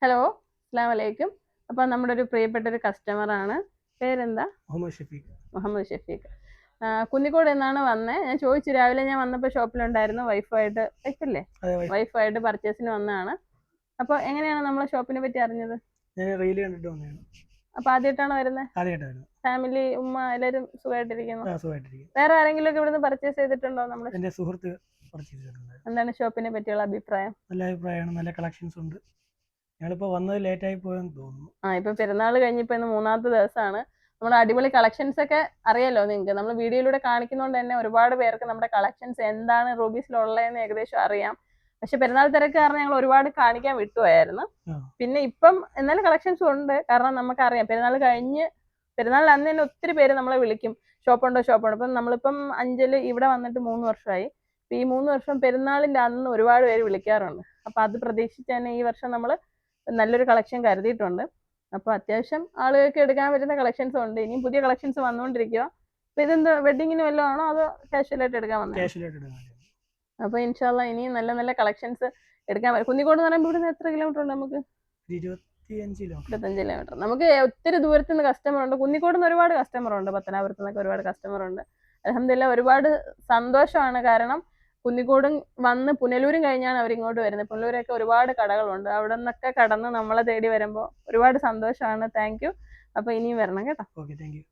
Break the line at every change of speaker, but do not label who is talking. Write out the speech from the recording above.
Hello, അസ്സലാമു അലൈക്കും. അപ്പോൾ നമ്മുടെ ഒരു പ്രിയപ്പെട്ട ഒരു കസ്റ്റമറാണ്. പേരെന്താ?
മുഹമ്മദ് ഷഫീഖ്.
മുഹമ്മദ് ഷഫീഖ്. കുന്നിക്കോട് നിന്നാണ് വന്നത്. ഞാൻ ചോദിച്ചു, രാവിലെ ഞാൻ വന്നപ്പോൾ ഷോപ്പിലുണ്ടായിരുന്നു. വൈഫല്ലേ?
അതെ, വൈഫ്.
വൈഫായിട്ട് പർച്ചേസിന് വന്നതാണ്. അപ്പോൾ എങ്ങനെയാണ് നമ്മളെ ഷോപ്പിനെ പറ്റി അറിഞ്ഞത്?
ഞാൻ റീല് കണ്ടിട്ട് വന്നതാണ്.
അപ്പോൾ ആദ്യമായിട്ടാണോ വരുന്നത്?
ആദ്യമായിട്ടായിരുന്നു.
ഫാമിലി, ഉമ്മ എല്ലാവരും സുഖമായിട്ടിരിക്കുന്നു?
സുഖമായിട്ടിരിക്കും.
വേറെ ആരെങ്കിലും ഒക്കെ ഇവിടുന്ന് പർച്ചേസ് ചെയ്തിട്ടുണ്ടോ? നമ്മുടെ
എൻ്റെ സുഹൃത്ത് പർച്ചേസ് ചെയ്തിട്ടുണ്ട്.
എന്താണ് ഷോപ്പിനെ പറ്റിയുള്ള അഭിപ്രായം?
നല്ല അഭിപ്രായമാണ്, നല്ല കളക്ഷൻസ് ഉണ്ട്. ഞങ്ങളിപ്പോൾ വന്നത് ലേറ്റായി പോയെന്ന് തോന്നുന്നു.
ഇപ്പം പെരുന്നാൾ കഴിഞ്ഞിപ്പോൾ ഇന്ന് മൂന്നാമത്തെ ദിവസമാണ്. നമ്മുടെ അടിപൊളി കളക്ഷൻസ് ഒക്കെ അറിയാലോ നിങ്ങൾക്ക്. നമ്മൾ വീഡിയോയിലൂടെ കാണിക്കുന്നതുകൊണ്ട് തന്നെ ഒരുപാട് പേർക്ക് നമ്മുടെ കളക്ഷൻസ് എന്താണ് റൂബീസിലുള്ളതെന്ന് ഏകദേശം അറിയാം. പക്ഷെ പെരുന്നാൾ തിരക്ക് കാരണം ഞങ്ങൾ ഒരുപാട് കാണിക്കാൻ വിട്ടുപോയായിരുന്നു. പിന്നെ ഇപ്പം എന്നാലും കളക്ഷൻസും ഉണ്ട്. കാരണം നമുക്കറിയാം പെരുന്നാളിൽ അന്ന് തന്നെ ഒത്തിരി പേര് നമ്മളെ വിളിക്കും, ഷോപ്പുണ്ടോ. അപ്പം നമ്മളിപ്പം അഞ്ചല് ഇവിടെ വന്നിട്ട് 3 വർഷമായി. അപ്പം ഈ 3 വർഷം പെരുന്നാളിൻ്റെ അന്ന് ഒരുപാട് പേര് വിളിക്കാറുണ്ട്. അപ്പം അത് പ്രതീക്ഷിച്ച് തന്നെ ഈ വർഷം നമ്മൾ നല്ലൊരു കളക്ഷൻ കരുതിയിട്ടുണ്ട്. അപ്പോൾ അത്യാവശ്യം ആളുകൾക്ക് എടുക്കാൻ പറ്റുന്ന കളക്ഷൻസും ഉണ്ട്. ഇനിയും പുതിയ കളക്ഷൻസ് വന്നുകൊണ്ടിരിക്കുക. അപ്പോൾ ഇതെന്താ വെഡിങ്ങിന് വല്ലതും ആണോ അതോ കാഷ്വലായിട്ട് എടുക്കാൻ വന്നത്? അപ്പോൾ ഇൻഷാല്ല ഇനിയും നല്ല നല്ല കളക്ഷൻസ് എടുക്കാൻ പറ്റും. കുന്നിക്കോട് എന്ന് പറയുമ്പോൾ ഇവിടുന്ന് എത്ര കിലോമീറ്റർ ഉണ്ട്? നമുക്ക് 25 കിലോമീറ്റർ. നമുക്ക് ഒത്തിരി ദൂരത്തു നിന്ന് കസ്റ്റമർ ഉണ്ട്. കുന്നിക്കോട് നിന്ന് ഒരുപാട് കസ്റ്റമർ ഉണ്ട്. പത്തനാപുരത്ത് നിന്നൊക്കെ ഒരുപാട് കസ്റ്റമർ ഉണ്ട്. അൽഹംദുലില്ലാ ഒരുപാട് സന്തോഷമാണ്. കാരണം കുന്നിക്കോടും വന്ന് പുനലൂരും കഴിഞ്ഞാണ് അവരിങ്ങോട്ട് വരുന്നത്. പുനലൂരൊക്കെ ഒരുപാട് കടകളുണ്ട്. അവിടെ നിന്നൊക്കെ കടന്ന് നമ്മളെ തേടി വരുമ്പോൾ ഒരുപാട് സന്തോഷമാണ്. Thank you. അപ്പോൾ ഇനിയും വരണം കേട്ടോ.
Okay, thank you.